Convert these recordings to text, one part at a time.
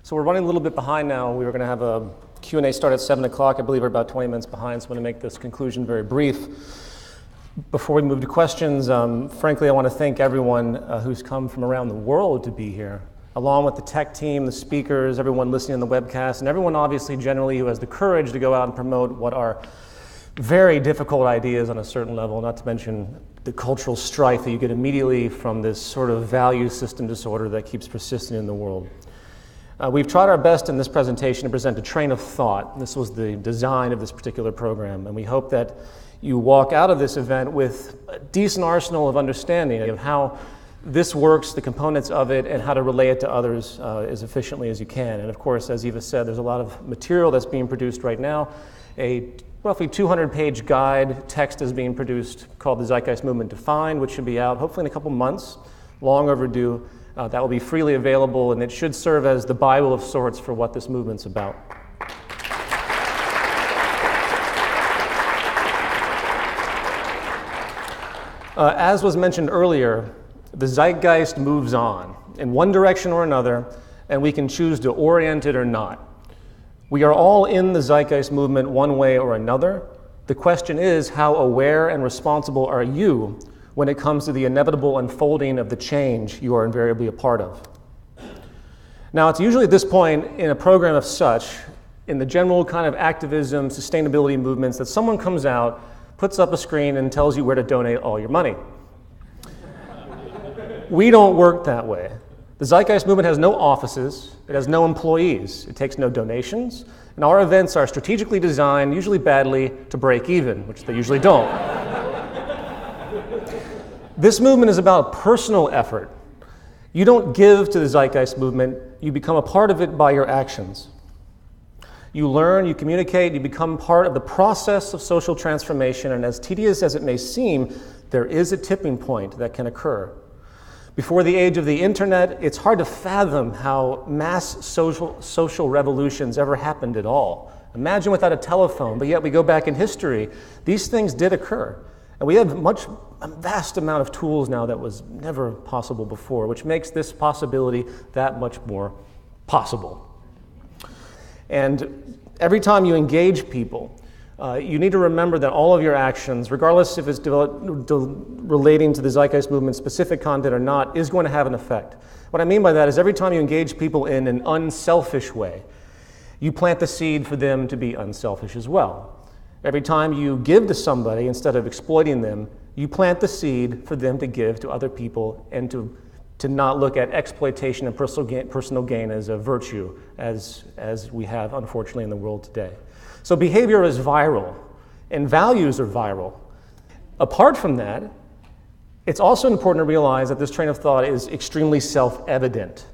So we're running a little bit behind now. We were going to have a Q&A start at 7 o'clock. I believe we're about 20 minutes behind, so I'm going to make this conclusion very brief. Before we move to questions, frankly, I want to thank everyone who's come from around the world to be here, along with the tech team, the speakers, everyone listening on the webcast, and everyone obviously generally who has the courage to go out and promote what are very difficult ideas on a certain level, not to mention the cultural strife that you get immediately from this sort of value system disorder that keeps persisting in the world. We've tried our best in this presentation to present a train of thought. This was the design of this particular program, and we hope that you walk out of this event with a decent arsenal of understanding of how this works, the components of it, and how to relay it to others as efficiently as you can. And of course, as Eva said, there's a lot of material that's being produced right now. A roughly 200-page guide text is being produced called The Zeitgeist Movement Defined, which should be out hopefully in a couple months, long overdue. That will be freely available, and it should serve as the Bible of sorts for what this movement's about. As was mentioned earlier, the zeitgeist moves on in one direction or another, and we can choose to orient it or not. We are all in the zeitgeist movement one way or another. The question is, how aware and responsible are you when it comes to the inevitable unfolding of the change you are invariably a part of? Now, it's usually at this point in a program of such, in the general kind of activism, sustainability movements, that someone comes out, puts up a screen, and tells you where to donate all your money. We don't work that way. The Zeitgeist Movement has no offices, it has no employees, it takes no donations, and our events are strategically designed, usually badly, to break even, which they usually don't. This movement is about personal effort. You don't give to the Zeitgeist Movement, you become a part of it by your actions. You learn, you communicate, you become part of the process of social transformation, and as tedious as it may seem, there is a tipping point that can occur. Before the age of the internet, it's hard to fathom how mass social revolutions ever happened at all. Imagine without a telephone, but yet we go back in history, these things did occur. And we have a vast amount of tools now that was never possible before, which makes this possibility that much more possible. And every time you engage people, you need to remember that all of your actions, regardless if it's relating to the Zeitgeist Movement specific content or not, is going to have an effect. What I mean by that is every time you engage people in an unselfish way, you plant the seed for them to be unselfish as well. Every time you give to somebody instead of exploiting them, you plant the seed for them to give to other people and to not look at exploitation and personal gain as a virtue, as we have unfortunately in the world today. So behavior is viral, and values are viral. Apart from that, it's also important to realize that this train of thought is extremely self-evident.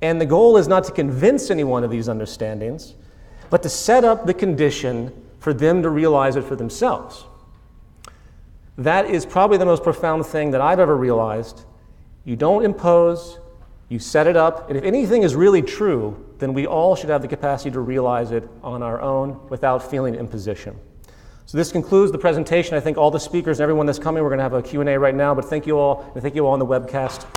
And the goal is not to convince anyone of these understandings, but to set up the condition for them to realize it for themselves. That is probably the most profound thing that I've ever realized. You don't impose, you set it up, and if anything is really true, then we all should have the capacity to realize it on our own without feeling imposition. So this concludes the presentation. I thank all the speakers and everyone that's coming. We're going to have a Q&A right now, but thank you all, and thank you all on the webcast.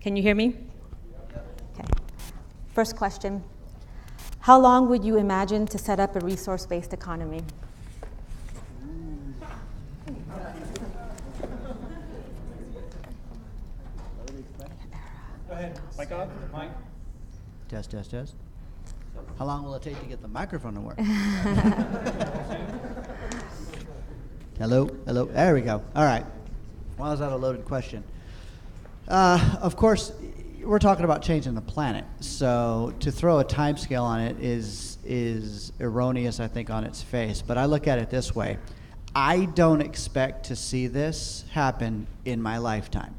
Can you hear me? Okay. First question. How long would you imagine to set up a resource-based economy? Go ahead. Mic on? Mic. Test. How long will it take to get the microphone to work? Hello. There we go. All right. Well, is that a loaded question? Of course, we're talking about changing the planet, so to throw a time scale on it is erroneous, I think, on its face. But I look at it this way. I don't expect to see this happen in my lifetime.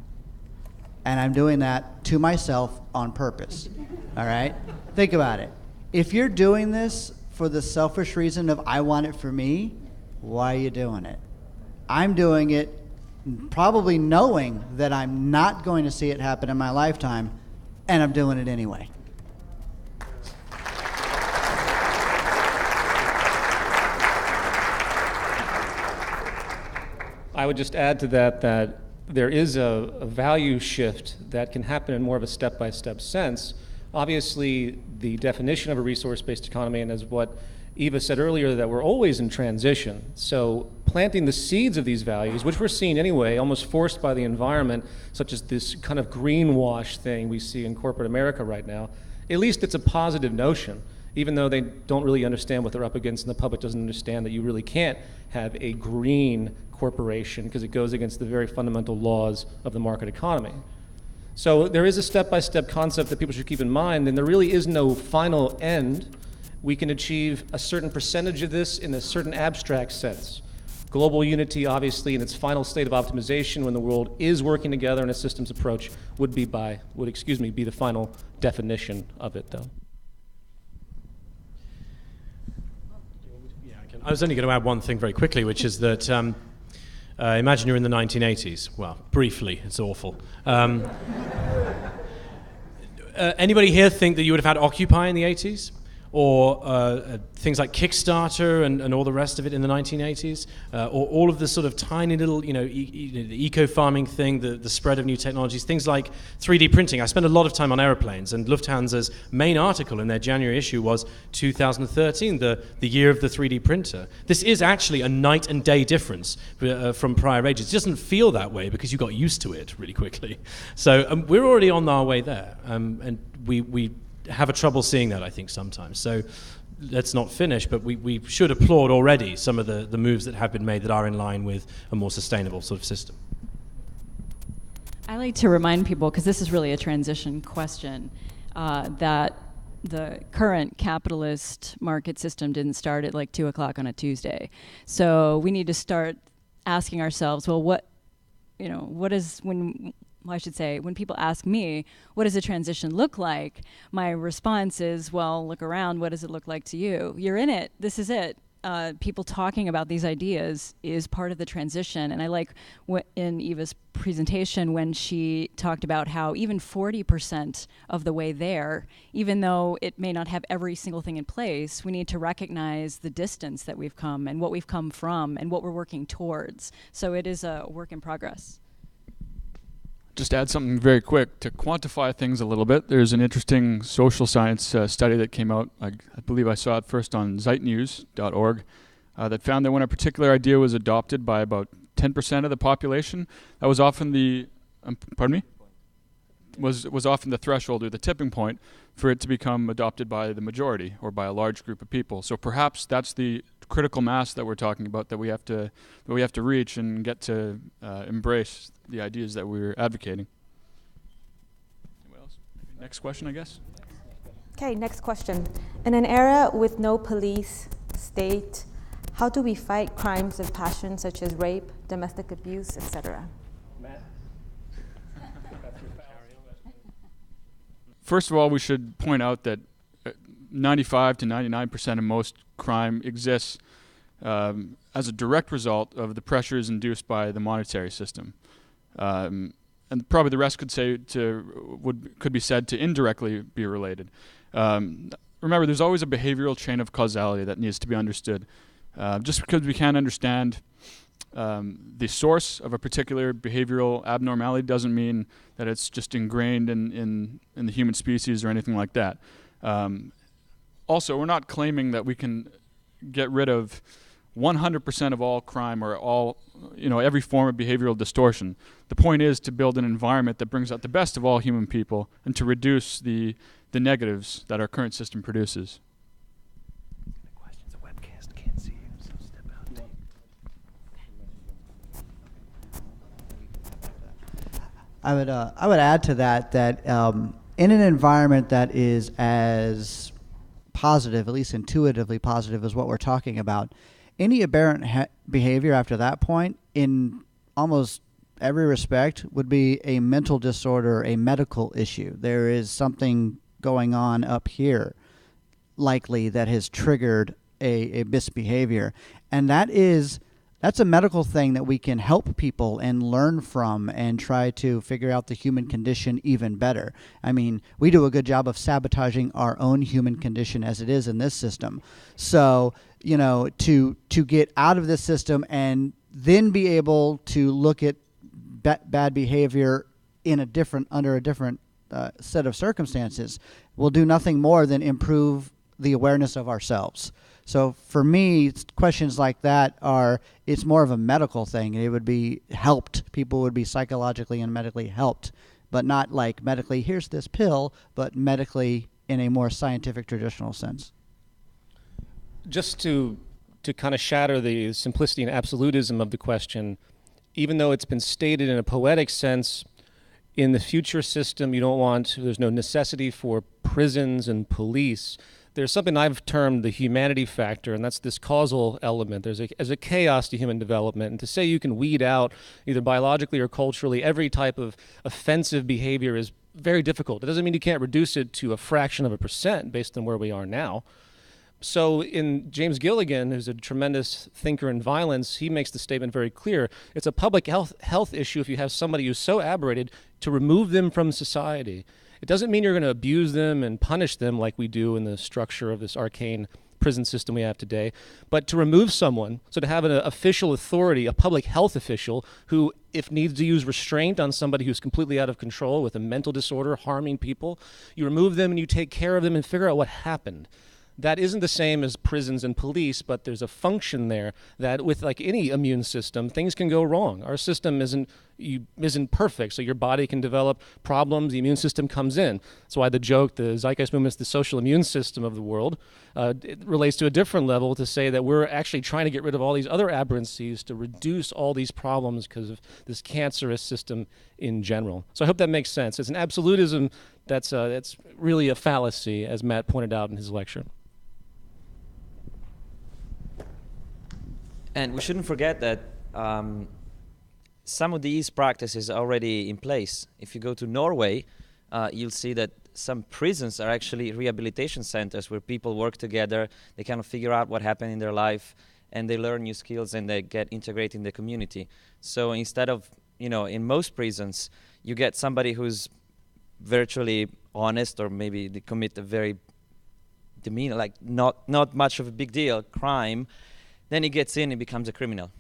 And I'm doing that to myself on purpose, all right? Think about it. If you're doing this for the selfish reason of I want it for me, why are you doing it? I'm doing it probably knowing that I'm not going to see it happen in my lifetime, and I'm doing it anyway. I would just add to that that there is a value shift that can happen in more of a step-by-step sense. Obviously, the definition of a resource-based economy, and as what Eva said earlier, that we're always in transition. So planting the seeds of these values, which we're seeing anyway, almost forced by the environment, such as this kind of greenwash thing we see in corporate America right now, at least it's a positive notion, even though they don't really understand what they're up against and the public doesn't understand that you really can't have a green corporation because it goes against the very fundamental laws of the market economy. So there is a step-by-step concept that people should keep in mind, and there really is no final end. We can achieve a certain percentage of this in a certain abstract sense. Global unity, obviously, in its final state of optimization, when the world is working together in a systems approach, would be the final definition of it, though. Yeah, I was only going to add one thing very quickly, which is that imagine you're in the 1980s. Well, briefly, it's awful. Anybody here think that you would have had Occupy in the 80s? Or things like Kickstarter and all the rest of it in the 1980s, or all of the sort of tiny little, the eco-farming thing, the spread of new technologies, things like 3D printing. I spent a lot of time on aeroplanes, and Lufthansa's main article in their January issue was 2013, the year of the 3D printer. This is actually a night and day difference from prior ages. It doesn't feel that way because you got used to it really quickly. So we're already on our way there, and we have a trouble seeing that, I think, sometimes. So let's not finish, but we should applaud already some of the moves that have been made that are in line with a more sustainable sort of system. I like to remind people, because this is really a transition question, that the current capitalist market system didn't start at like 2 o'clock on a Tuesday. So we need to start asking ourselves, well, when people ask me, what does a transition look like? My response is, well, look around. What does it look like to you? You're in it. This is it. People talking about these ideas is part of the transition. And I like in Eva's presentation when she talked about how even 40% of the way there, even though it may not have every single thing in place, we need to recognize the distance that we've come and what we've come from and what we're working towards. So it is a work in progress. Just add something very quick to quantify things a little bit. There's an interesting social science study that came out, I believe I saw it first on zeitnews.org, that found that when a particular idea was adopted by about 10% of the population, that was often was often the threshold or the tipping point for it to become adopted by the majority or by a large group of people. So perhaps that's the critical mass that we're talking about that we have to reach and get to embrace the ideas that we're advocating. Anyone else? Next question, I guess. Okay, next question. In an era with no police, state, how do we fight crimes of passion such as rape, domestic abuse, etc.? First of all, we should point out that 95 to 99% of most crime exists as a direct result of the pressures induced by the monetary system. And probably the rest could be said to indirectly be related. Remember, there's always a behavioral chain of causality that needs to be understood. Just because we can't understand the source of a particular behavioral abnormality doesn't mean that it's just ingrained in the human species or anything like that. Also, we're not claiming that we can get rid of 100% of all crime or every form of behavioral distortion. The point is to build an environment that brings out the best of all human people and to reduce the negatives that our current system produces. I would add to that in an environment that is as positive, at least intuitively positive, as what we're talking about, any aberrant behavior after that point, in almost every respect, would be a mental disorder, a medical issue. There is something going on up here, likely, that has triggered a misbehavior, and that's a medical thing that we can help people and learn from and try to figure out the human condition even better. I mean, we do a good job of sabotaging our own human condition as it is in this system. So, to get out of this system and then be able to look at bad behavior under a different set of circumstances will do nothing more than improve the awareness of ourselves. So for me, questions like that it's more of a medical thing. It would be helped. People would be psychologically and medically helped, but not like medically, here's this pill, but medically in a more scientific, traditional sense. Just to kind of shatter the simplicity and absolutism of the question, even though it's been stated in a poetic sense, in the future system, there's no necessity for prisons and police. There's something I've termed the humanity factor, and that's this causal element. There's a chaos to human development, and to say you can weed out, either biologically or culturally, every type of offensive behavior is very difficult. It doesn't mean you can't reduce it to a fraction of a percent based on where we are now. So in James Gilligan, who's a tremendous thinker in violence, he makes the statement very clear. It's a public health issue if you have somebody who's so aberrated to remove them from society. It doesn't mean you're going to abuse them and punish them like we do in the structure of this arcane prison system we have today, but to remove someone, so to have an official authority, a public health official, who, if needs to use restraint on somebody who's completely out of control with a mental disorder, harming people, you remove them and you take care of them and figure out what happened. That isn't the same as prisons and police, but there's a function there that, with like any immune system, things can go wrong. Our system isn't perfect, so your body can develop problems. The immune system comes in. That's why the joke, the Zeitgeist movement, is the social immune system of the world. It relates to a different level to say that we're actually trying to get rid of all these other aberrancies to reduce all these problems because of this cancerous system in general. So I hope that makes sense. It's an absolutism that's really a fallacy, as Matt pointed out in his lecture. And we shouldn't forget that some of these practices are already in place. If you go to Norway, you'll see that some prisons are actually rehabilitation centers where people work together, they kind of figure out what happened in their life, and they learn new skills and they get integrated in the community. So instead of, in most prisons, you get somebody who's virtually honest, or maybe they commit a very demeanor, like not much of a big deal, crime. Then he gets in and becomes a criminal,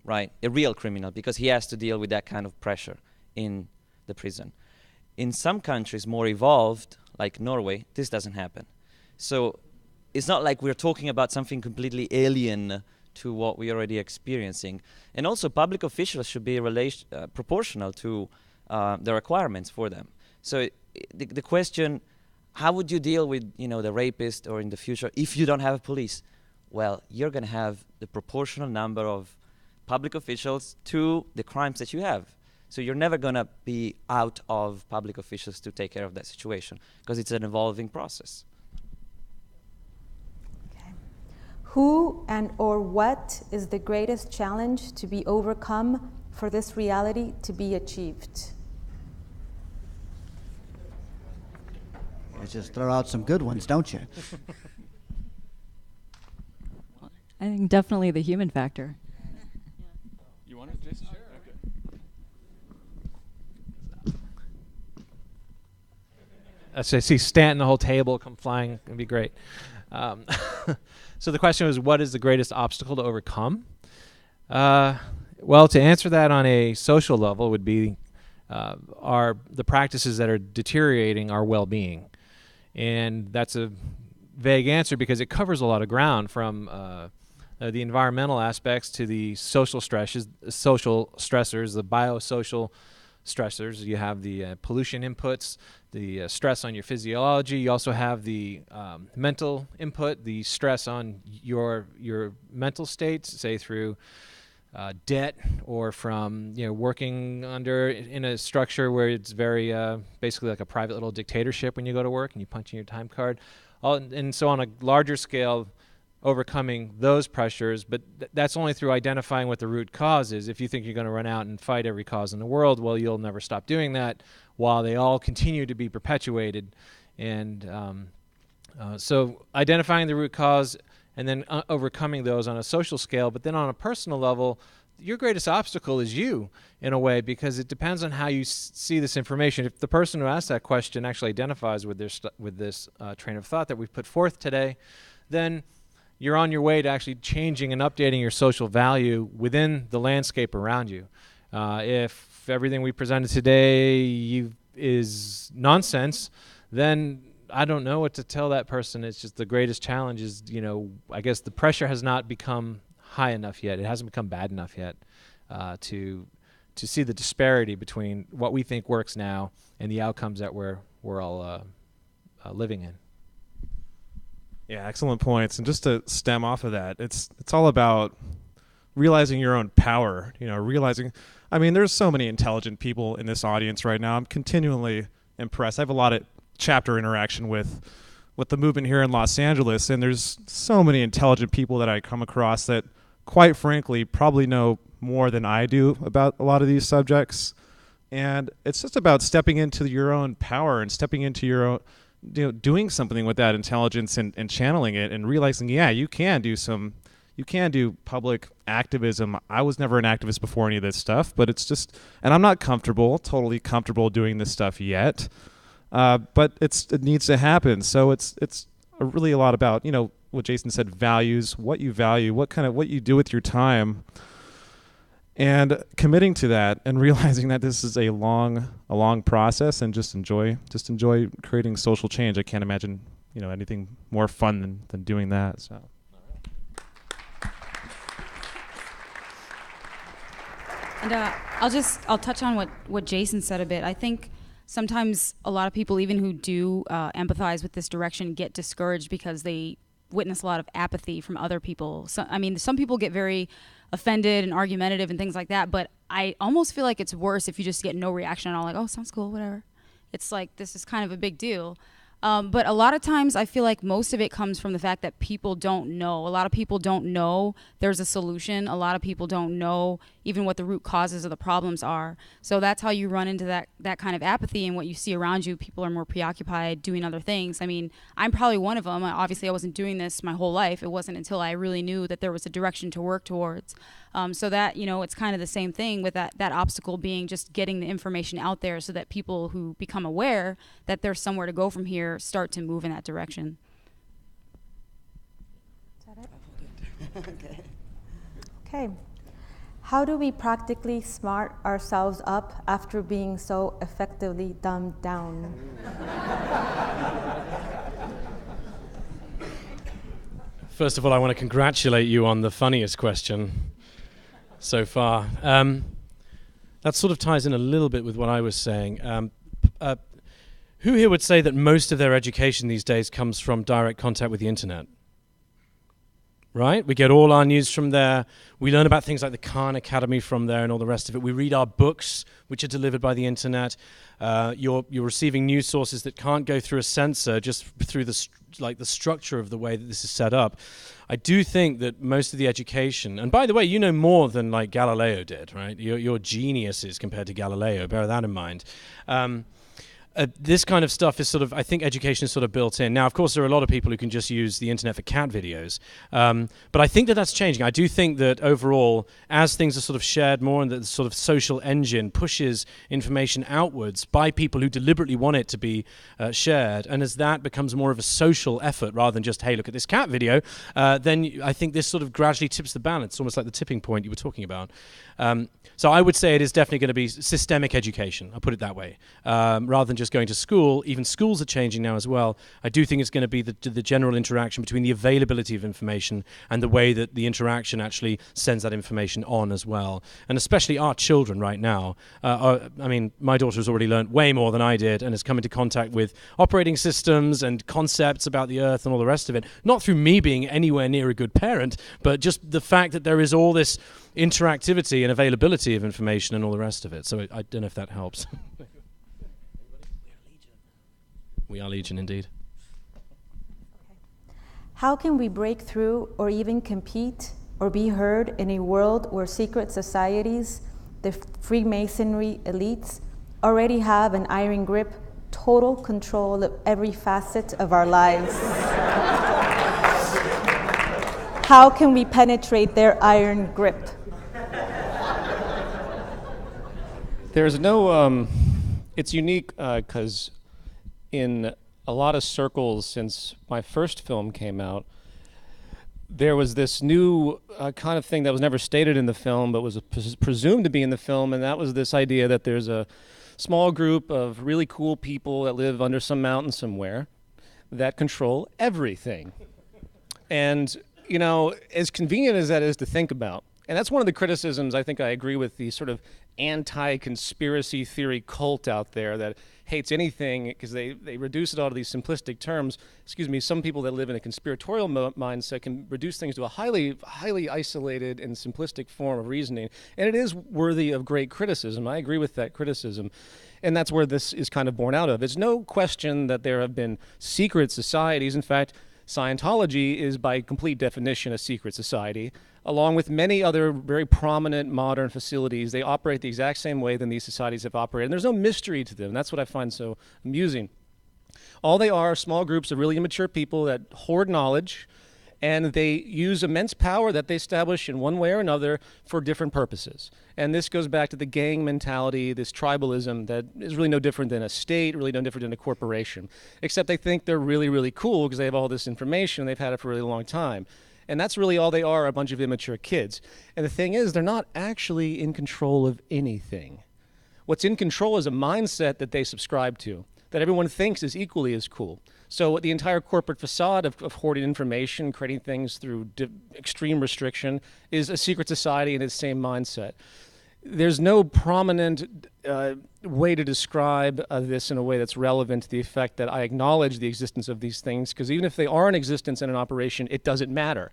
right? A real criminal, because he has to deal with that kind of pressure in the prison. In some countries more evolved, like Norway, this doesn't happen. So it's not like we're talking about something completely alien to what we're already experiencing. And also public officials should be proportional to the requirements for them. So the question, how would you deal with the rapist or in the future if you don't have a police? Well, you're going to have the proportional number of public officials to the crimes that you have. So you're never going to be out of public officials to take care of that situation, because it's an evolving process. Okay. Who and/or what is the greatest challenge to be overcome for this reality to be achieved? You just throw out some good ones, don't you? I think definitely the human factor. You want it, Jason? Sure. Okay. So I see Stanton, the whole table come flying. It'd be great. So the question was, what is the greatest obstacle to overcome? Well, to answer that on a social level would be the practices that are deteriorating our well-being. And that's a vague answer because it covers a lot of ground, from the environmental aspects to the social stressors, the biosocial stressors. You have the pollution inputs, the stress on your physiology. You also have the mental input, the stress on your mental states, say through debt, or from working in a structure where it's very basically like a private little dictatorship when you go to work and you punch in your time card. And so on a larger scale, overcoming those pressures, but that's only through identifying what the root cause is. If you think you're going to run out and fight every cause in the world, well, you'll never stop doing that while they all continue to be perpetuated. And so identifying the root cause and then overcoming those on a social scale, but then on a personal level, your greatest obstacle is you, in a way, because it depends on how you see this information. If the person who asked that question actually identifies with this train of thought that we've put forth today, then you're on your way to actually changing and updating your social value within the landscape around you. If everything we presented today is nonsense, then I don't know what to tell that person. It's just the greatest challenge is, I guess the pressure has not become high enough yet. It hasn't become bad enough yet to see the disparity between what we think works now and the outcomes that we're all living in. Yeah, excellent points. And just to stem off of that, it's all about realizing your own power. Realizing. I mean, there's so many intelligent people in this audience right now. I'm continually impressed. I have a lot of chapter interaction with the movement here in Los Angeles, and there's so many intelligent people that I come across that, quite frankly, probably know more than I do about a lot of these subjects. And it's just about stepping into your own power and stepping into your own, doing something with that intelligence and channeling it and realizing, yeah, you can do public activism. I was never an activist before any of this stuff, but it's just, and I'm not totally comfortable doing this stuff yet. But it needs to happen. So it's really a lot about, what Jason said, values, what you value, what you do with your time, and committing to that and realizing that this is a long process, and just enjoy creating social change. I can't imagine, anything more fun than doing that. So. And I'll touch on what Jason said a bit. I think sometimes a lot of people, even who do empathize with this direction, get discouraged because they witness a lot of apathy from other people. So, some people get very offended and argumentative and things like that, but I almost feel like it's worse if you just get no reaction at all, like, oh, sounds cool, whatever. It's like, this is kind of a big deal. But a lot of times I feel like most of it comes from the fact that people don't know. A lot of people don't know there's a solution. A lot of people don't know even what the root causes of the problems are. So that's how you run into that kind of apathy, and what you see around you. People are more preoccupied doing other things. I'm probably one of them. Obviously, I wasn't doing this my whole life. It wasn't until I really knew that there was a direction to work towards. So that, it's kind of the same thing with that obstacle being just getting the information out there so that people who become aware that there's somewhere to go from here start to move in that direction. Is that it? Okay. How do we practically smart ourselves up after being so effectively dumbed down? First of all, I want to congratulate you on the funniest question so far. That sort of ties in a little bit with what I was saying. Who here would say that most of their education these days comes from direct contact with the internet? Right? We get all our news from there. We learn about things like the Khan Academy from there and all the rest of it. We read our books, which are delivered by the internet. You're receiving news sources that can't go through a censor just through the structure of the way that this is set up. I do think that most of the education, and by the way, you know more than like Galileo did, right? You're geniuses compared to Galileo. Bear that in mind. This kind of stuff is I think education is sort of built in. Now, of course, there are a lot of people who can just use the internet for cat videos. But I think that that's changing. I do think that overall, as things are sort of shared more and that the sort of social engine pushes information outwards by people who deliberately want it to be shared, and as that becomes more of a social effort rather than just, hey, look at this cat video, then I think this sort of gradually tips the balance, almost like the tipping point you were talking about. So I would say it is definitely going to be systemic education, I'll put it that way, rather than just going to school. Even schools are changing now as well. I do think it's going to be the general interaction between the availability of information and the way that the interaction actually sends that information on as well. And especially our children right now. My daughter has already learned way more than I did and has come into contact with operating systems and concepts about the earth and all the rest of it. Not through me being anywhere near a good parent, but just the fact that there is all this interactivity and availability of information and all the rest of it. So I don't know if that helps. We are Legion indeed. How can we break through or even compete or be heard in a world where secret societies, the Freemasonry elites, already have an iron grip, total control of every facet of our lives? How can we penetrate their iron grip? There's no, it's unique because in a lot of circles since my first film came out, there was this new kind of thing that was never stated in the film, but was presumed to be in the film, and that was this idea that there's a small group of really cool people that live under some mountain somewhere that control everything. And, you know, as convenient as that is to think about, and that's one of the criticisms I think I agree with the sort of anti-conspiracy theory cult out there that hates anything because they reduce it all to these simplistic terms. Excuse me, some people that live in a conspiratorial mindset can reduce things to a highly isolated and simplistic form of reasoning. And it is worthy of great criticism. I agree with that criticism. And that's where this is kind of born out of. It's no question that there have been secret societies. In fact, Scientology is by complete definition a secret society. Along with many other very prominent modern facilities, they operate the exact same way that these societies have operated. And there's no mystery to them. That's what I find so amusing. All they are small groups of really immature people that hoard knowledge, and they use immense power that they establish in one way or another for different purposes. And this goes back to the gang mentality, this tribalism that is really no different than a state, really no different than a corporation, except they think they're really, really cool because they have all this information and they've had it for a really long time. And that's really all they are, a bunch of immature kids. And the thing is, they're not actually in control of anything. What's in control is a mindset that they subscribe to, that everyone thinks is equally as cool. So the entire corporate facade of hoarding information, creating things through extreme restriction, is a secret society in its same mindset. There's no prominent way to describe this in a way that's relevant to the effect that I acknowledge the existence of these things, because even if they are in existence and in operation, it doesn't matter,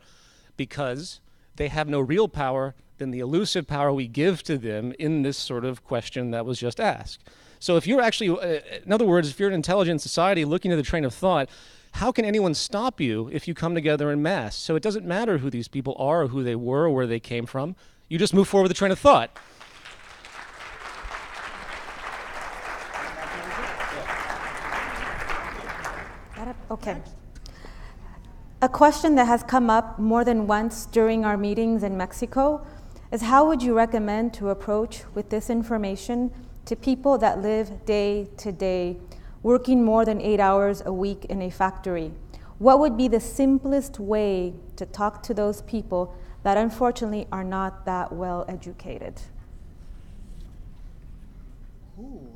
because they have no real power than the elusive power we give to them in this sort of question that was just asked. So if you're actually, in other words, if you're an intelligent society looking at the train of thought, how can anyone stop you if you come together in mass? So it doesn't matter who these people are or who they were or where they came from. You just move forward with the train of thought. Okay. A question that has come up more than once during our meetings in Mexico is, how would you recommend to approach with this information to people that live day to day, working more than 8 hours a week in a factory? What would be the simplest way to talk to those people that unfortunately are not that well educated? Ooh.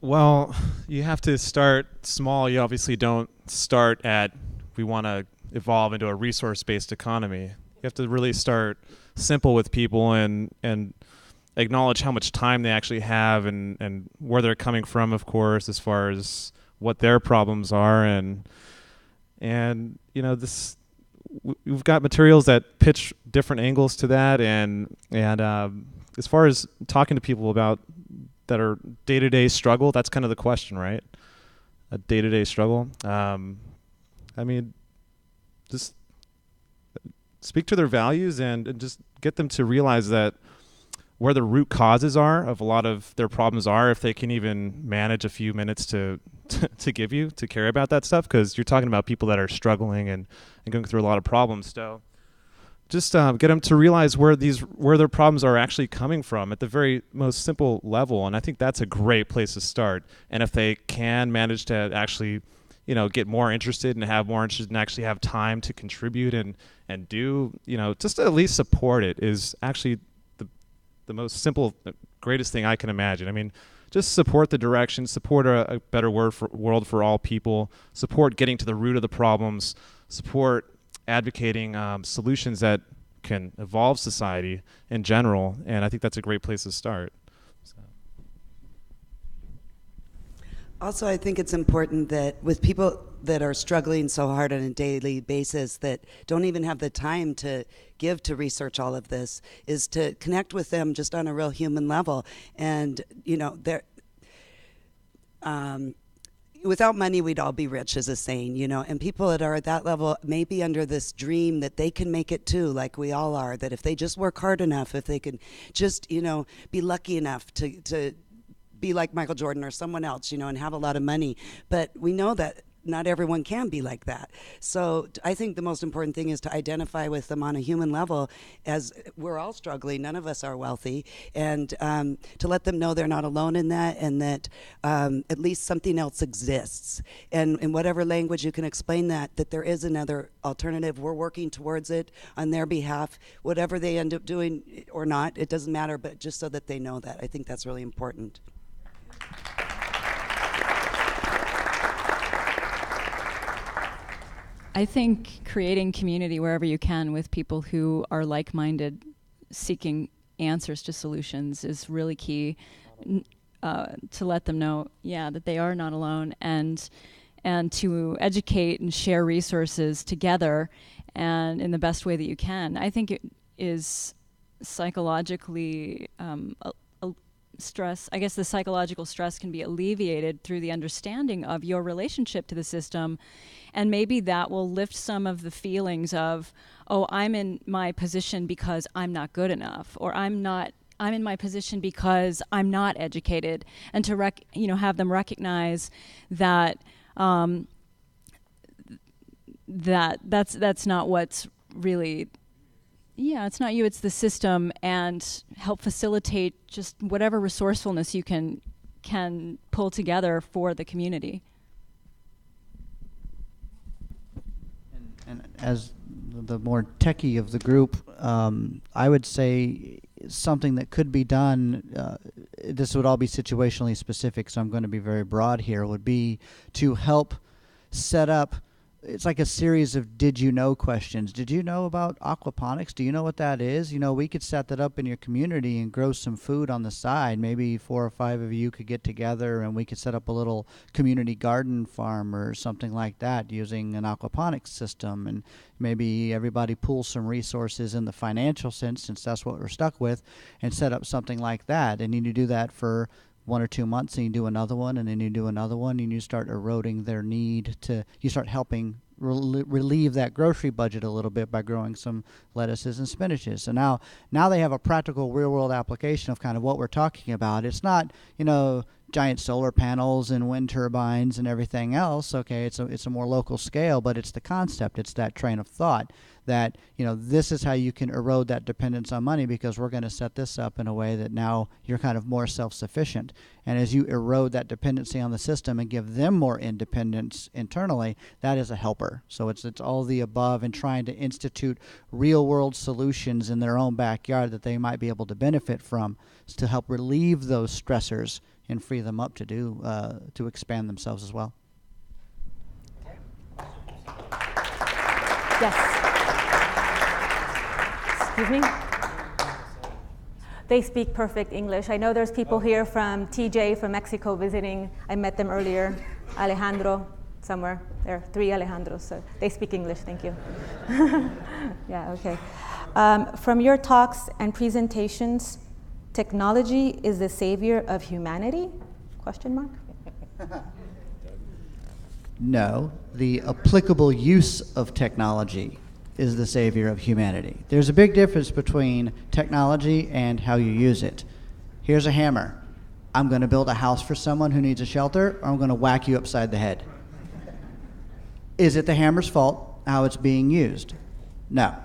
Well, you have to start small. You obviously don't start at, we want to evolve into a resource-based economy. You have to really start simple with people and acknowledge how much time they actually have and where they're coming from, of course, as far as what their problems are. And you know, we've got materials that pitch different angles to that. And as far as talking to people about that are day-to-day struggle, that's kind of the question, right? A day-to-day struggle. I mean, just speak to their values and just get them to realize that where the root causes are of a lot of their problems are, if they can even manage a few minutes to give you, to care about that stuff, because you're talking about people that are struggling and going through a lot of problems. So just get them to realize where their problems are actually coming from at the very most simple level. And I think that's a great place to start. And if they can manage to actually, you know, get more interested and have more interest and actually have time to contribute and do, you know, just to at least support it is actually the most simple, greatest thing I can imagine. I mean, just support the direction, support a better world for all people, support getting to the root of the problems, support advocating solutions that can evolve society in general, and I think that's a great place to start. So. Also, I think it's important that with people that are struggling so hard on a daily basis that don't even have the time to give to research all of this, is to connect with them just on a real human level. And, you know, without money, we'd all be rich, is a saying, you know, and people that are at that level may be under this dream that they can make it too, like we all are, that if they just work hard enough, if they can just, you know, be lucky enough to be like Michael Jordan or someone else, you know, and have a lot of money. But we know that not everyone can be like that. So I think the most important thing is to identify with them on a human level, as we're all struggling. None of us are wealthy, and to let them know they're not alone in that, and that at least something else exists. And in whatever language you can explain that there is another alternative. We're working towards it on their behalf. Whatever they end up doing or not, it doesn't matter, but just so that they know that. I think that's really important. I think creating community wherever you can with people who are like-minded, seeking answers to solutions is really key. To let them know, that they are not alone, and to educate and share resources together, and in the best way that you can. I think it is psychologically stress. I guess the psychological stress can be alleviated through the understanding of your relationship to the system, and maybe that will lift some of the feelings of, oh, I'm in my position because I'm not good enough, or I'm in my position because I'm not educated, and to have them recognize that that's not what's really. Yeah, it's not you, it's the system, and help facilitate just whatever resourcefulness you can pull together for the community. And as the more techie of the group, I would say something that could be done, this would all be situationally specific, so I'm going to be very broad here, would be to help set up. It's like a series of did you know questions. Did you know about aquaponics? Do you know what that is? We could set that up in your community and grow some food on the side. Maybe 4 or 5 of you could get together and we could set up a little community garden farm or something like that using an aquaponics system. And maybe everybody pools some resources in the financial sense, since that's what we're stuck with, and set up something like that. And you do that for 1 or 2 months, and you do another one, and then you do another one, and you start eroding their need to, you start helping relieve that grocery budget a little bit by growing some lettuces and spinaches. So now they have a practical real world application of kind of what we're talking about. It's not, giant solar panels and wind turbines and everything else. Okay, it's a more local scale, but it's the concept, it's that train of thought that, this is how you can erode that dependence on money, because we're going to set this up in a way that now you're kind of more self-sufficient. And as you erode that dependency on the system and give them more independence internally, that is a helper. So it's all the above, and trying to institute real world solutions in their own backyard that they might be able to benefit from to help relieve those stressors and free them up to expand themselves as well. Yes. Excuse me? They speak perfect English. I know there's people here from TJ from Mexico visiting. I met them earlier. Alejandro, somewhere. There are 3 Alejandros, so they speak English, thank you. Yeah, okay. From your talks and presentations, technology is the savior of humanity? Question mark? No, the applicable use of technology is the savior of humanity. There's a big difference between technology and how you use it. Here's a hammer. I'm going to build a house for someone who needs a shelter, or I'm going to whack you upside the head. Is it the hammer's fault how it's being used? No.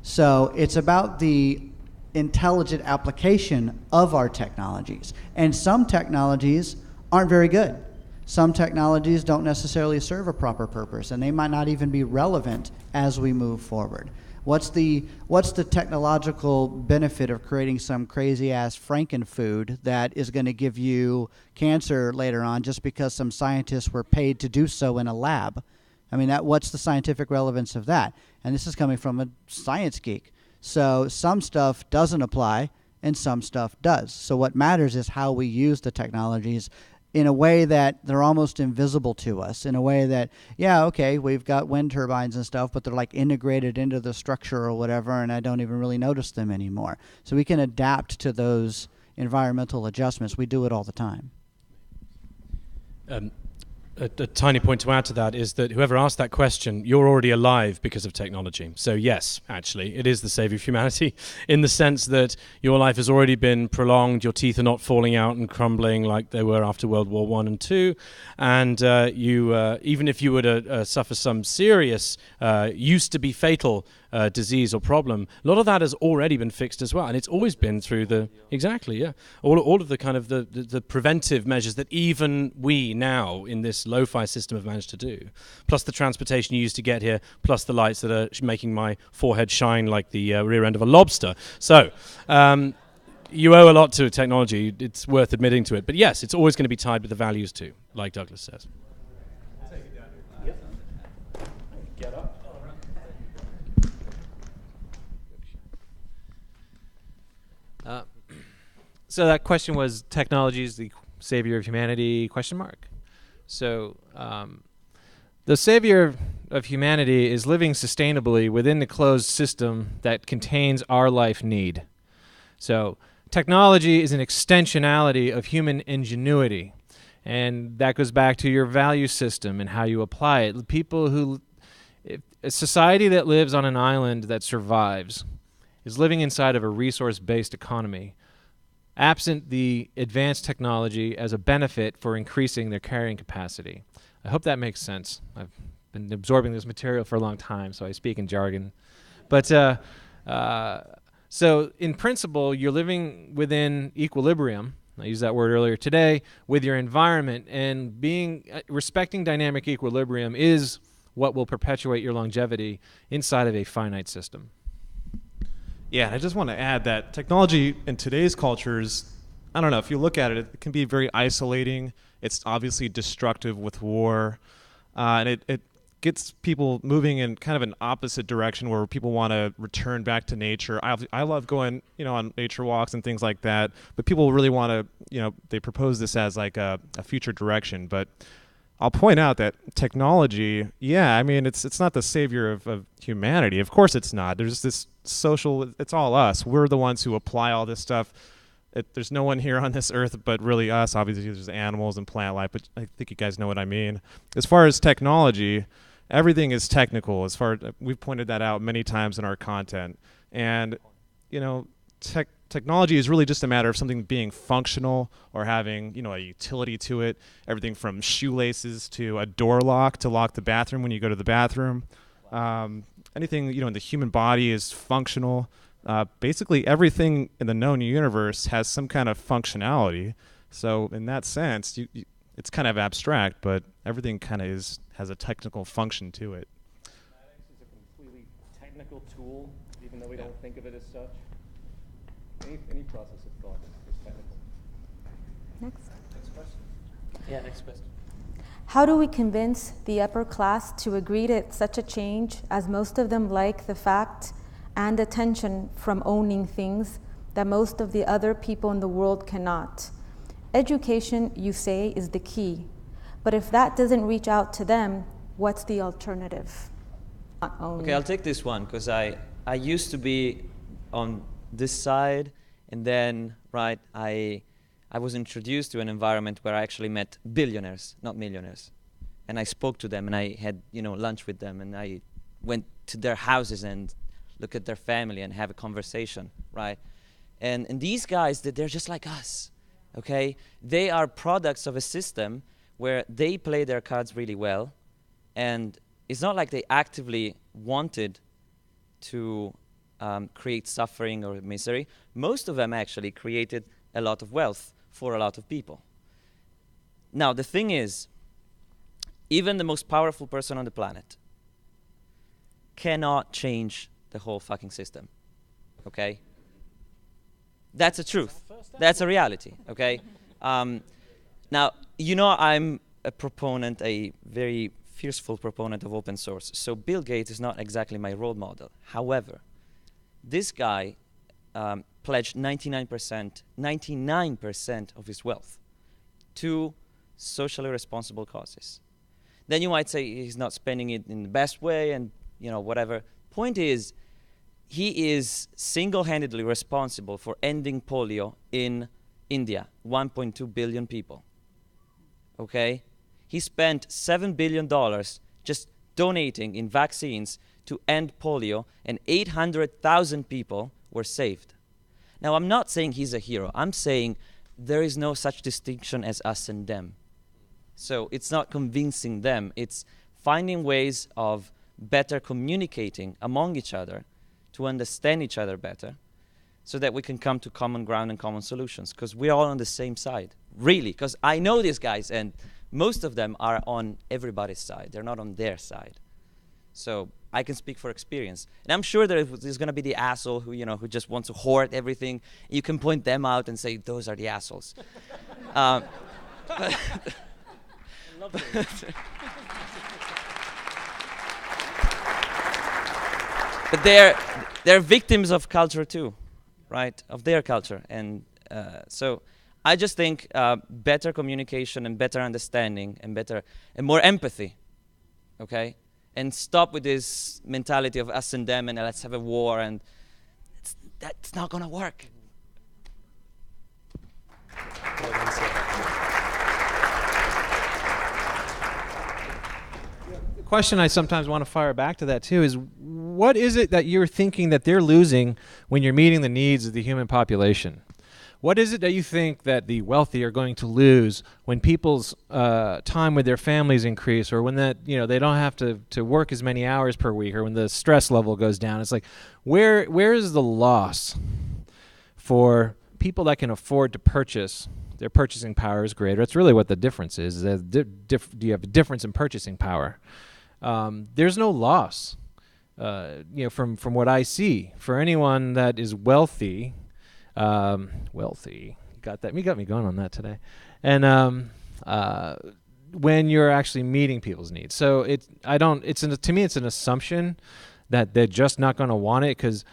So it's about the intelligent application of our technologies. And some technologies aren't very good. Some technologies don't necessarily serve a proper purpose, and they might not even be relevant as we move forward. What's the technological benefit of creating some crazy-ass frankenfood that is going to give you cancer later on just because some scientists were paid to do so in a lab? I mean, what's the scientific relevance of that? And this is coming from a science geek. So some stuff doesn't apply, and some stuff does. So what matters is how we use the technologies in a way that they're almost invisible to us, in a way that, yeah, okay, we've got wind turbines and stuff, but they're like integrated into the structure or whatever, and I don't even really notice them anymore. So we can adapt to those environmental adjustments. We do it all the time. a tiny point to add to that is that whoever asked that question, you're already alive because of technology. So yes, actually, it is the savior of humanity in the sense that your life has already been prolonged, your teeth are not falling out and crumbling like they were after World War I and II, and even if you were to suffer some serious, used to be fatal disease or problem, a lot of that has already been fixed as well, and it's always been through the, exactly, yeah, all of the kind of the preventive measures that even we now in this lo-fi system have managed to do, plus the transportation you used to get here, plus the lights that are making my forehead shine like the rear end of a lobster. So you owe a lot to technology. It's worth admitting to it. But yes, it's always going to be tied with the values too, like Douglas says. Get up. So that question was, technology is the savior of humanity, question mark. So the savior of humanity is living sustainably within the closed system that contains our life need. So technology is an extensionality of human ingenuity, and that goes back to your value system and how you apply it. People who, a society that lives on an island that survives is living inside of a resource-based economy, absent the advanced technology as a benefit for increasing their carrying capacity. I hope that makes sense. I've been absorbing this material for a long time, so I speak in jargon. But so in principle, you're living within equilibrium, I used that word earlier today, with your environment, and respecting dynamic equilibrium is what will perpetuate your longevity inside of a finite system. Yeah, and I just want to add that technology in today's cultures, I don't know, if you look at it, it can be very isolating. It's obviously destructive with war, and it gets people moving in kind of an opposite direction where people want to return back to nature. I love going, on nature walks and things like that, but people really want to, they propose this as like a future direction. But I'll point out that technology, it's not the savior of humanity. Of course it's not. There's this social, it's all us. We're the ones who apply all this stuff. There's no one here on this earth but really us. Obviously there's animals and plant life, but I think you guys know what I mean. As far as technology, everything is technical. We've pointed that out many times in our content. And, technology is really just a matter of something being functional or having, a utility to it. Everything from shoelaces to a door lock to lock the bathroom when you go to the bathroom. Anything, in the human body is functional. Basically, everything in the known universe has some kind of functionality. So in that sense, it's kind of abstract, but everything kind of has a technical function to it. Mathematics is a completely technical tool, even though we don't think of it as such. Any process of thought is technical. Next question. Yeah, next question. How do we convince the upper class to agree to such a change, as most of them like the fact and attention from owning things that most of the other people in the world cannot? Education, you say, is the key. But if that doesn't reach out to them, what's the alternative? Not owning. Okay, I'll take this one because I used to be on this side, and then I was introduced to an environment where I actually met billionaires, not millionaires, and I spoke to them and I had lunch with them, and I went to their houses and look at their family and have a conversation, right? And these guys, they're just like us, okay? They are products of a system where they play their cards really well, and it's not like they actively wanted to create suffering or misery. Most of them actually created a lot of wealth for a lot of people. Now, the thing is, even the most powerful person on the planet cannot change the whole fucking system, okay? That's a truth. That's a reality, okay? Now, I'm a proponent, a very fierceful proponent of open source. So Bill Gates is not exactly my role model. However, this guy pledged 99% of his wealth to socially responsible causes. Then you might say he's not spending it in the best way and, whatever. Point is, he is single-handedly responsible for ending polio in India, 1.2 billion people. Okay? He spent $7 billion just donating in vaccines to end polio, and 800,000 people were saved. Now, I'm not saying he's a hero. I'm saying there is no such distinction as us and them. So it's not convincing them. It's finding ways of better communicating among each other to understand each other better so that we can come to common ground and common solutions, because we're all on the same side, really, because I know these guys, and most of them are on everybody's side. They're not on their side. So I can speak for experience. And I'm sure there's going to be the asshole who, who just wants to hoard everything. You can point them out and say, those are the assholes. But they're victims of culture too, right? Of their culture. And so I just think better communication and better understanding and more empathy, okay? And stop with this mentality of us and them and let's have a war, and that's not gonna work. The question I sometimes want to fire back to that too is, what is it that you're thinking that they're losing when you're meeting the needs of the human population? What is it that you think that the wealthy are going to lose when people's time with their families increase, or when that they don't have to work as many hours per week, or when the stress level goes down? It's like, where is the loss for people that can afford to purchase? Their purchasing power is greater. It's really what the difference is. Do you have a difference in purchasing power? There's no loss, from what I see, for anyone that is wealthy. Wealthy. You got me going on that today. And when you're actually meeting people's needs. So to me it's an assumption that they're just not going to want it because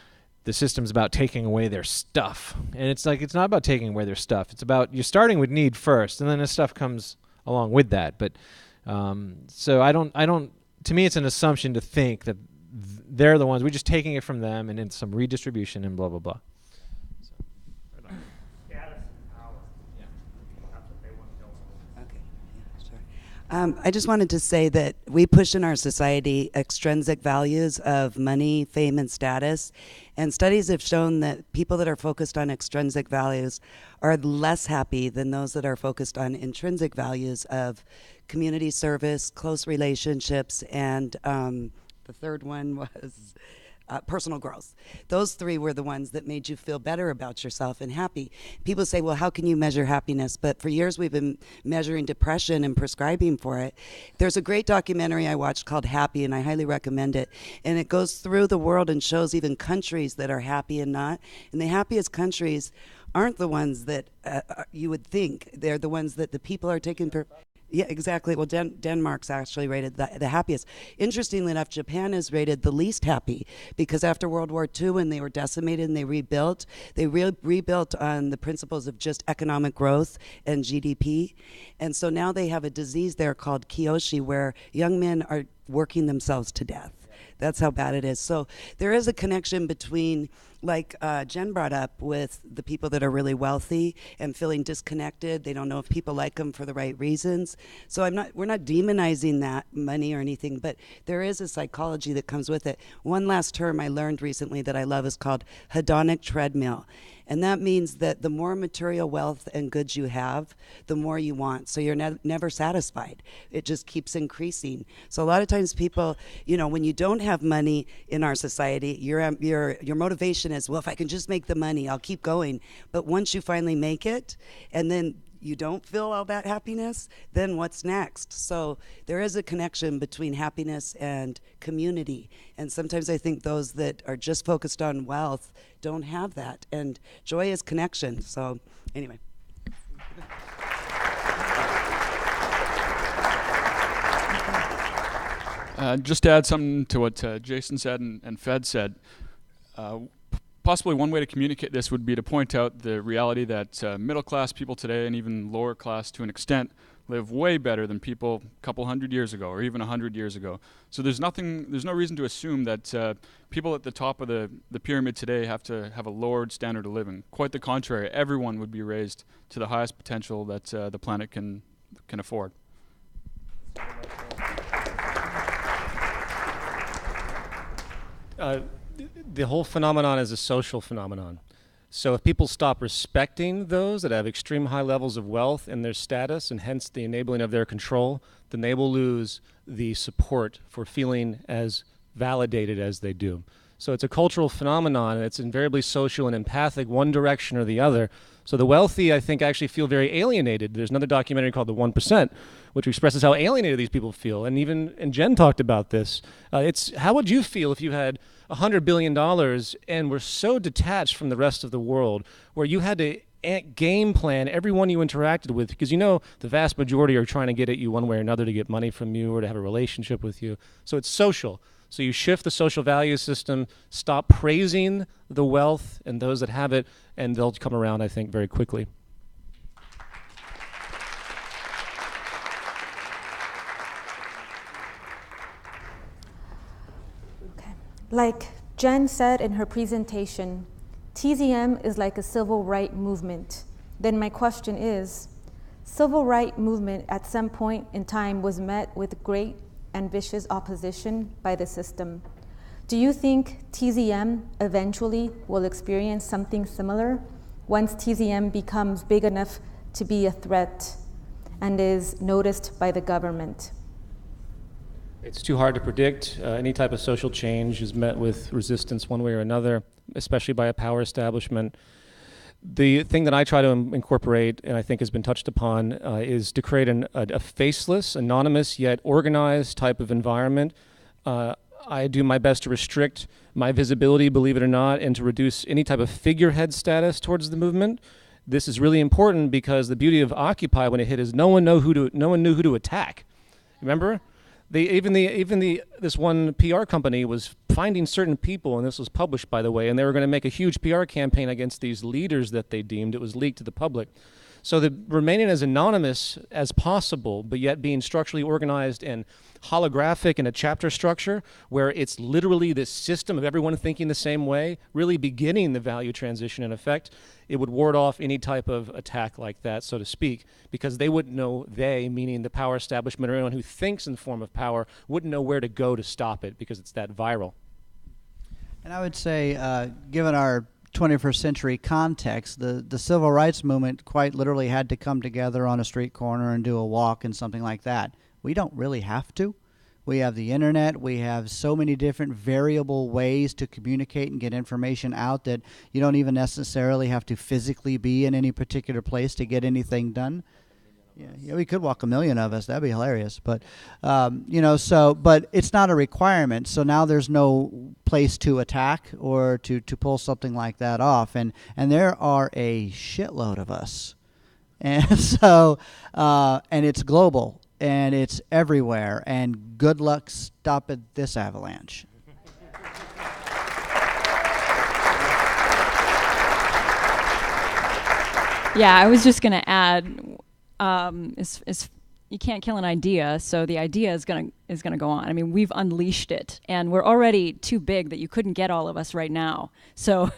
the system's about taking away their stuff. And it's like, it's not about taking away their stuff. It's about, you're starting with need first, and then the stuff comes along with that. But so to me it's an assumption to think that they're the ones, we're just taking it from them and then some redistribution and blah, blah, blah. I just wanted to say that we push in our society extrinsic values of money, fame, and status. And studies have shown that people that are focused on extrinsic values are less happy than those that are focused on intrinsic values of community service, close relationships, and the third one was personal growth. Those three were the ones that made you feel better about yourself and happy. People say, well, how can you measure happiness? But for years we've been measuring depression and prescribing for it. There's a great documentary I watched called Happy, and I highly recommend it. And it goes through the world and shows even countries that are happy and not. And the happiest countries aren't the ones that you would think. They're the ones that the people are taking Yeah, exactly. Well, Denmark's actually rated the happiest. Interestingly enough, Japan is rated the least happy because after World War II, when they were decimated and they rebuilt, rebuilt on the principles of just economic growth and GDP. And so now they have a disease there called kiyoshi, where young men are working themselves to death. That's how bad it is. So there is a connection between, like Jen brought up, with the people that are really wealthy and feeling disconnected. They don't know if people like them for the right reasons. So we're not demonizing that money or anything, but there is a psychology that comes with it. One last term I learned recently that I love is called hedonic treadmill. And that means that the more material wealth and goods you have, the more you want. So you're never satisfied. It just keeps increasing. So a lot of times people, when you don't have money in our society, your motivation is, well, if I can just make the money, I'll keep going. But once you finally make it, and then you don't feel all that happiness, then what's next? So there is a connection between happiness and community. And sometimes I think those that are just focused on wealth don't have that. And joy is connection. So anyway. Just to add something to what Jason said and Fed said, possibly one way to communicate this would be to point out the reality that middle-class people today, and even lower class to an extent, live way better than people a couple hundred years ago or even 100 years ago. So there's no reason to assume that people at the top of the pyramid today have to have a lowered standard of living. Quite the contrary, everyone would be raised to the highest potential that the planet can afford. The whole phenomenon is a social phenomenon. So if people stop respecting those that have extreme high levels of wealth and their status, and hence the enabling of their control, then they will lose the support for feeling as validated as they do. So it's a cultural phenomenon, and it's invariably social and empathic, one direction or the other. So the wealthy, I think, actually feel very alienated. There's another documentary called The 1%, which expresses how alienated these people feel. And Jen talked about this. It's how would you feel if you had $100 billion and were so detached from the rest of the world, where you had to game plan everyone you interacted with, because you know the vast majority are trying to get at you one way or another to get money from you or to have a relationship with you. So it's social. So you shift the social value system, stop praising the wealth and those that have it, and they'll come around, I think, very quickly. Okay. Like Jen said in her presentation, TZM is like a civil rights movement. Then my question is, civil rights movement at some point in time was met with great and vicious opposition by the system. Do you think TZM eventually will experience something similar once TZM becomes big enough to be a threat and is noticed by the government? It's too hard to predict. Any type of social change is met with resistance one way or another, especially by a power establishment. The thing that I try to incorporate, and I think has been touched upon, is to create a faceless, anonymous, yet organized type of environment. I do my best to restrict my visibility, believe it or not, and to reduce any type of figurehead status towards the movement. This is really important because the beauty of Occupy when it hit is no one knew who to attack. Remember? This one PR company was finding certain people, and this was published, by the way, and they were going to make a huge PR campaign against these leaders that they deemed. It was leaked to the public. So remaining as anonymous as possible, but yet being structurally organized and holographic in a chapter structure where it's literally this system of everyone thinking the same way, really beginning the value transition in effect, it would ward off any type of attack like that, so to speak, because they wouldn't know, meaning the power establishment or anyone who thinks in the form of power, wouldn't know where to go to stop it because it's that viral. And I would say, given our 21st century context, the civil rights movement quite literally had to come together on a street corner and do a walk and something like that. We don't really have to. We have the internet. We have so many different variable ways to communicate and get information out that you don't even necessarily have to physically be in any particular place to get anything done. Yeah, we could walk a million of us. That'd be hilarious. But, but it's not a requirement. So now there's no place to attack or to pull something like that off. And there are a shitload of us. And so, and it's global and it's everywhere. And good luck stopping this avalanche. Yeah, I was just going to add, you can't kill an idea, so the idea is gonna go on. I mean, we've unleashed it, and we're already too big that you couldn't get all of us right now. So,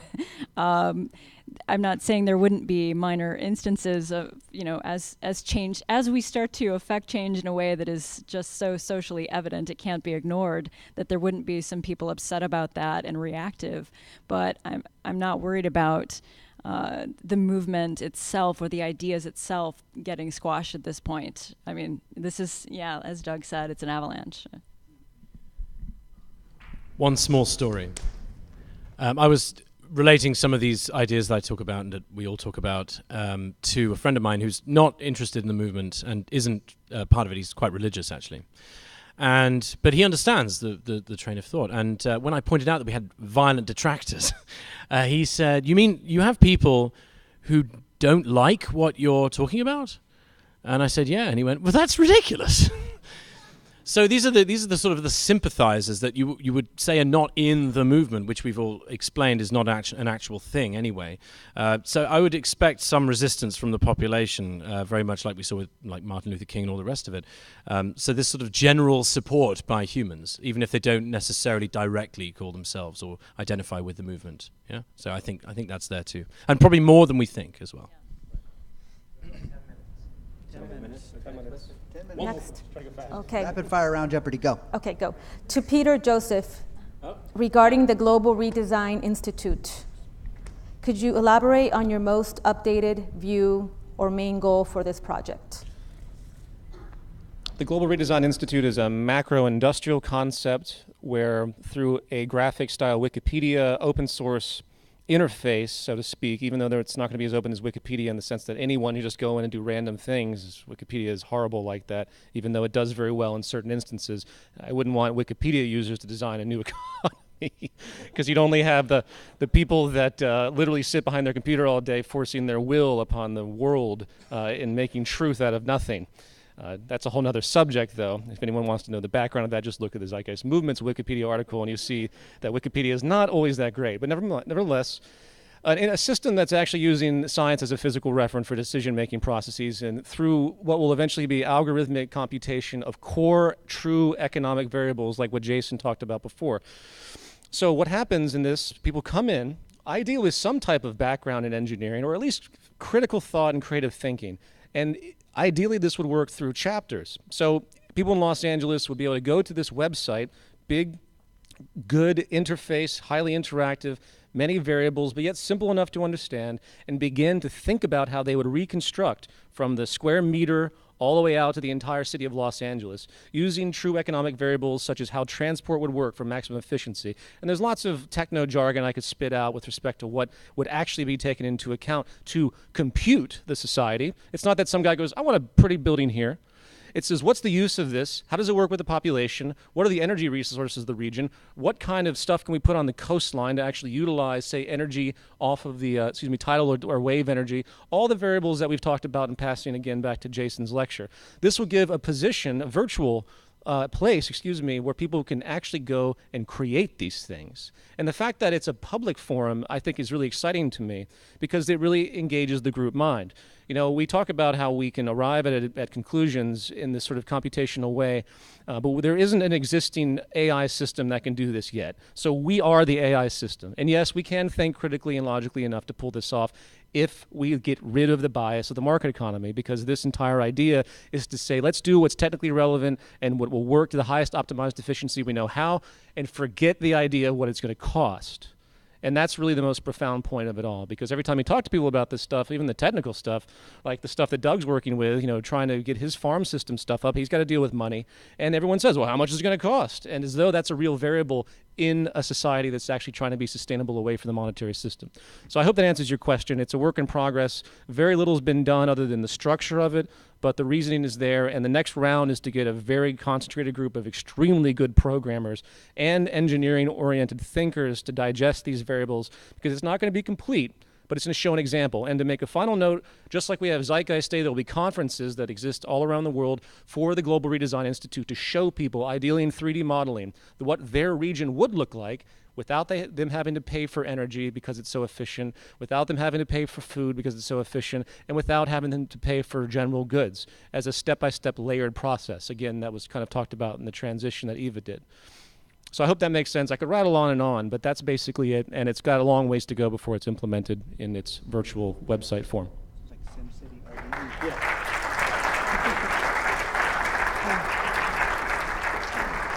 I'm not saying there wouldn't be minor instances of, as change, as we start to affect change in a way that is just so socially evident, it can't be ignored, that there wouldn't be some people upset about that and reactive. But I'm not worried about the movement itself or the ideas itself getting squashed at this point. I mean, this is, as Doug said, it's an avalanche. One small story. I was relating some of these ideas that I talk about and that we all talk about to a friend of mine who's not interested in the movement and isn't part of it. He's quite religious, actually. But he understands the train of thought. And when I pointed out that we had violent detractors, he said, "You mean you have people who don't like what you're talking about?" And I said, "Yeah." And he went, "Well, that's ridiculous." So these are the sort of the sympathizers that you would say are not in the movement, which we've all explained is not an actual thing anyway. So I would expect some resistance from the population, very much like we saw with like Martin Luther King and all the rest of it. So this sort of general support by humans, even if they don't necessarily directly call themselves or identify with the movement. Yeah. So I think that's there too, and probably more than we think as well. 10 minutes. Next. Okay. Rapid fire round Jeopardy, go. Okay, go. To Peter Joseph, regarding the Global Redesign Institute. Could you elaborate on your most updated view or main goal for this project? The Global Redesign Institute is a macro-industrial concept where through a graphic-style Wikipedia open source interface, so to speak, even though it's not going to be as open as Wikipedia in the sense that anyone who just go in and do random things, Wikipedia is horrible like that, even though it does very well in certain instances. I wouldn't want Wikipedia users to design a new economy because you'd only have the people that literally sit behind their computer all day forcing their will upon the world and making truth out of nothing. That's a whole other subject, though. If anyone wants to know the background of that, just look at the Zeitgeist Movement's Wikipedia article, and you see that Wikipedia is not always that great. But nevertheless, in a system that's actually using science as a physical reference for decision-making processes and through what will eventually be algorithmic computation of core, true economic variables like what Jason talked about before. So what happens in this, people come in, ideally with some type of background in engineering, or at least critical thought and creative thinking. And ideally, this would work through chapters. So people in Los Angeles would be able to go to this website, big, good interface, highly interactive, many variables, but yet simple enough to understand, and begin to think about how they would reconstruct from the square meter all the way out to the entire city of Los Angeles, using true economic variables such as how transport would work for maximum efficiency. And there's lots of techno jargon I could spit out with respect to what would actually be taken into account to compute the society. It's not that some guy goes, I want a pretty building here. It says, what's the use of this? How does it work with the population? What are the energy resources of the region? What kind of stuff can we put on the coastline to actually utilize, say, energy off of the, tidal or wave energy? All the variables that we've talked about in passing, again, back to Jason's lecture. This will give a position, a virtual place, where people can actually go and create these things. And the fact that it's a public forum, I think, is really exciting to me because it really engages the group mind. You know, we talk about how we can arrive at conclusions in this sort of computational way, but there isn't an existing AI system that can do this yet. So we are the AI system. And yes, we can think critically and logically enough to pull this off if we get rid of the bias of the market economy, because this entire idea is to say, let's do what's technically relevant and what will work to the highest optimized efficiency we know how, and forget the idea of what it's going to cost. And that's really the most profound point of it all, because every time you talk to people about this stuff, even the technical stuff, like the stuff that Doug's working with, you know, trying to get his farm system stuff up, he's got to deal with money. And everyone says, well, how much is it going to cost? And as though that's a real variable in a society that's actually trying to be sustainable away from the monetary system. So I hope that answers your question. It's a work in progress. Very little's been done other than the structure of it, but the reasoning is there. And the next round is to get a very concentrated group of extremely good programmers and engineering-oriented thinkers to digest these variables, because it's not going to be complete, but it's going to show an example. And to make a final note, just like we have Zeitgeist Day, there will be conferences that exist all around the world for the Global Redesign Institute to show people, ideally in 3D modeling, what their region would look like without them having to pay for energy because it's so efficient, without them having to pay for food because it's so efficient, and without having them to pay for general goods as a step-by-step layered process. Again, that was kind of talked about in the transition that Eva did. So I hope that makes sense. I could rattle on, but that's basically it, and it's got a long ways to go before it's implemented in its virtual website form.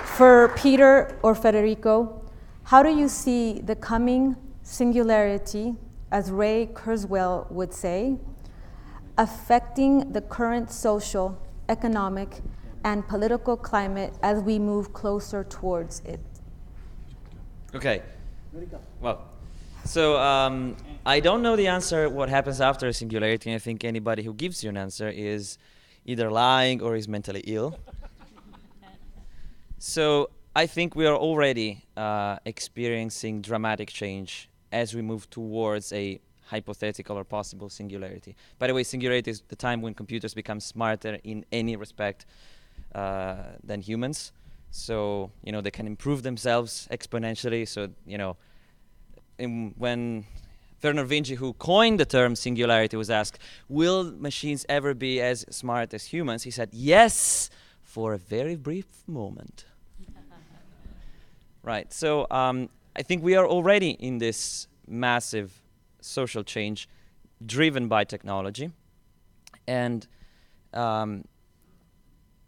For Peter or Federico, how do you see the coming singularity, as Ray Kurzweil would say, affecting the current social, economic, and political climate as we move closer towards it? Okay. Well, so I don't know the answer what happens after singularity, and I think anybody who gives you an answer is either lying or is mentally ill. So I think we are already experiencing dramatic change as we move towards a hypothetical or possible singularity. By the way, singularity is the time when computers become smarter in any respect than humans. So, you know, they can improve themselves exponentially. So, you know, when Werner Vinci, who coined the term singularity, was asked, will machines ever be as smart as humans? He said, yes, for a very brief moment. Right, so I think we are already in this massive social change driven by technology. And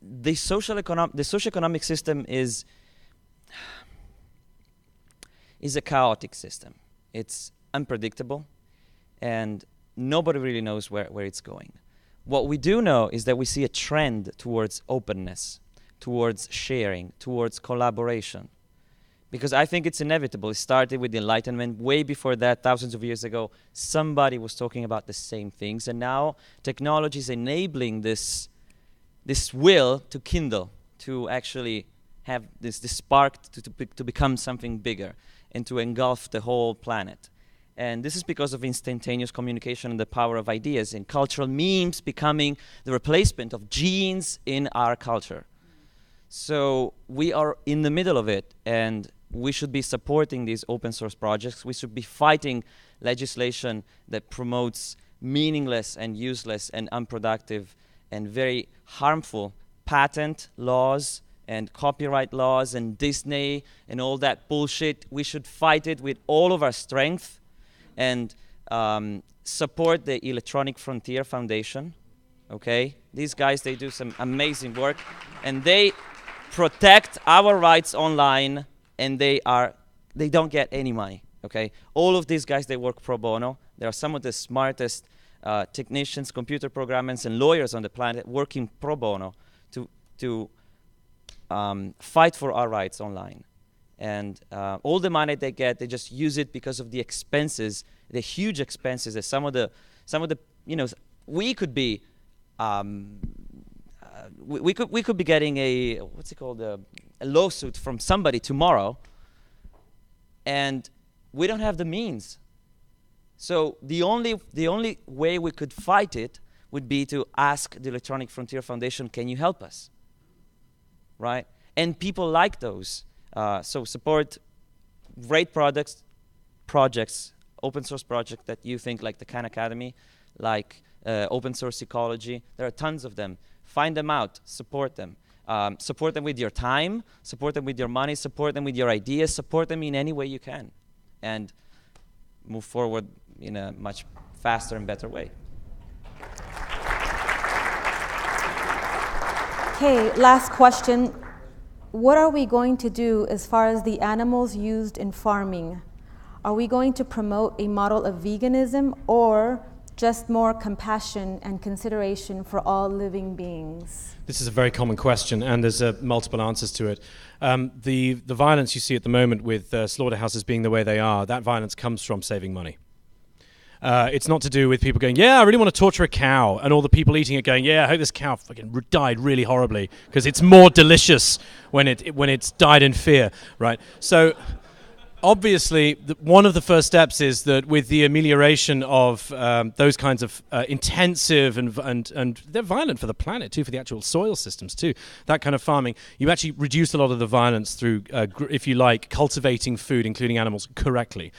the socioeconomic system is is a chaotic system. It's unpredictable, and nobody really knows where it's going. What we do know is that we see a trend towards openness, towards sharing, towards collaboration. Because I think it's inevitable. It started with the Enlightenment. Way before that, thousands of years ago, somebody was talking about the same things. And now technology is enabling this will to kindle, to actually have this spark to become something bigger and to engulf the whole planet. And this is because of instantaneous communication and the power of ideas, and cultural memes becoming the replacement of genes in our culture. So we are in the middle of it, and we should be supporting these open source projects. We should be fighting legislation that promotes meaningless and useless and unproductive and very harmful patent laws and copyright laws and Disney and all that bullshit. We should fight it with all of our strength and support the Electronic Frontier Foundation. Okay? These guys, they do some amazing work, and they protect our rights online, and they don't get any money. Okay? All of these guys, they work pro bono. They are some of the smartest technicians, computer programmers, and lawyers on the planet working pro bono to fight for our rights online. And all the money they get, they just use it because of the expenses, the huge expenses that some of the we could be we could be getting a lawsuit from somebody tomorrow, and we don't have the means. So the only way we could fight it would be to ask the Electronic Frontier Foundation, can you help us? Right? And people like those. So support great projects, open source projects that you think, like the Khan Academy, like open source ecology. There are tons of them. Find them out, support them. Support them with your time, support them with your money, support them with your ideas, support them in any way you can. And move forward in a much faster and better way. Okay, last question. What are we going to do as far as the animals used in farming? Are we going to promote a model of veganism or just more compassion and consideration for all living beings? This is a very common question, and there's multiple answers to it. The violence you see at the moment with slaughterhouses being the way they are, that violence comes from saving money. It's not to do with people going, yeah, I really want to torture a cow, and all the people eating it going, yeah, I hope this cow fucking died really horribly because it's more delicious when it's died in fear, right? So obviously, one of the first steps is that with the amelioration of those kinds of intensive and they're violent for the planet too, for the actual soil systems too, that kind of farming, you actually reduce a lot of the violence through, if you like, cultivating food, including animals, correctly.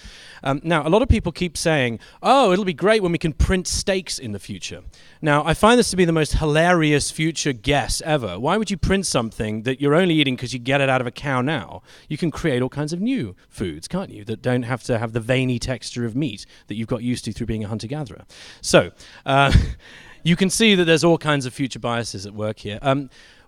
Now, a lot of people keep saying, oh, it'll be great when we can print steaks in the future. Now, I find this to be the most hilarious future guess ever. Why would you print something that you're only eating because you get it out of a cow now? You can create all kinds of new foods, can't you, that don't have to have the veiny texture of meat that you've got used to through being a hunter-gatherer. So, you can see that there's all kinds of future biases at work here.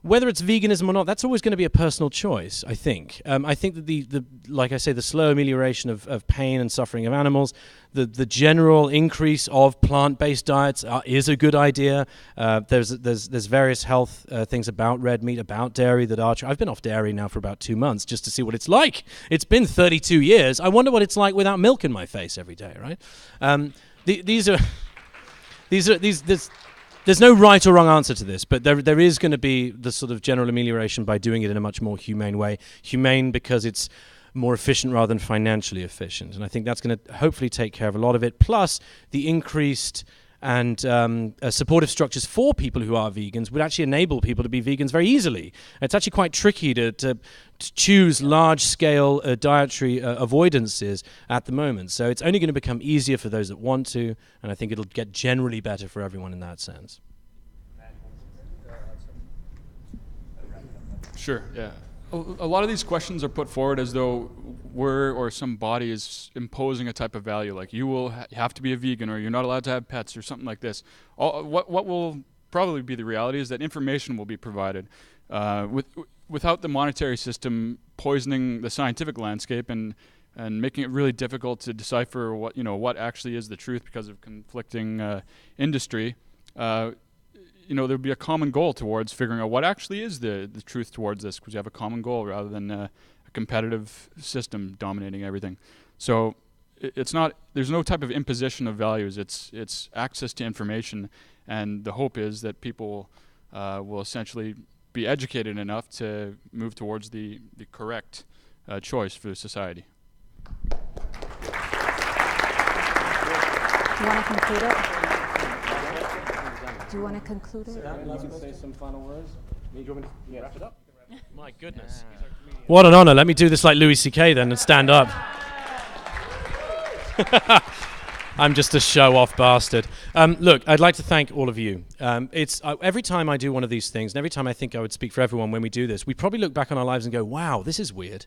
Whether it's veganism or not, that's always going to be a personal choice, I think. I think that like I say, the slow amelioration of pain and suffering of animals, the general increase of plant-based diets is a good idea. There's various health things about red meat, about dairy that are true. I've been off dairy now for about 2 months just to see what it's like. It's been 32 years. I wonder what it's like without milk in my face every day, right? There's no right or wrong answer to this, but there is going to be the sort of general amelioration by doing it in a much more humane way. Humane because it's more efficient rather than financially efficient. And I think that's going to hopefully take care of a lot of it. Plus, the increased and supportive structures for people who are vegans would actually enable people to be vegans very easily. It's actually quite tricky to choose large-scale dietary avoidances at the moment. So it's only going to become easier for those that want to, and I think it'll get generally better for everyone in that sense. Sure, yeah. A lot of these questions are put forward as though we're or some body is imposing a type of value, like you will have to be a vegan or you're not allowed to have pets or something like this. What will probably be the reality is that information will be provided. Without the monetary system poisoning the scientific landscape and and making it really difficult to decipher what actually is the truth because of conflicting industry. There'd be a common goal towards figuring out what actually is the truth towards this, because you have a common goal rather than a competitive system dominating everything. So there's no type of imposition of values. It's access to information, and the hope is that people will essentially be educated enough to move towards the correct choice for society. Do you want to conclude it? Do you want to conclude it? You can say some final words. Do you want me to wrap it up? My goodness. What an honor. Let me do this like Louis C.K. then and stand up. I'm just a show-off bastard. Look, I'd like to thank all of you. Every time I do one of these things, and every time I think I would speak for everyone when we do this, we probably look back on our lives and go, wow, this is weird.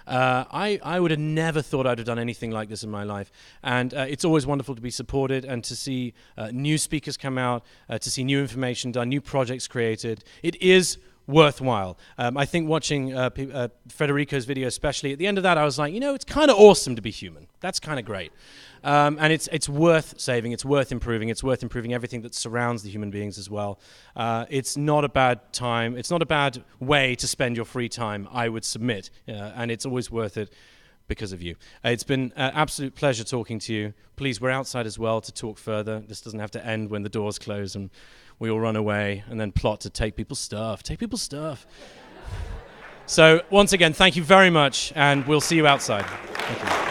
I would have never thought I'd have done anything like this in my life. And it's always wonderful to be supported and to see new speakers come out, to see new information done, new projects created. It is worthwhile. I think watching Federico's video especially, at the end of that I was like, it's kind of awesome to be human. That's kind of great. And it's worth saving, it's worth improving everything that surrounds the human beings as well. It's not a bad time, it's not a bad way to spend your free time, I would submit, and it's always worth it because of you. It's been an absolute pleasure talking to you. Please, we're outside as well to talk further. This doesn't have to end when the doors close and we all run away and then plot to take people's stuff. So once again, thank you very much, and we'll see you outside. Thank you.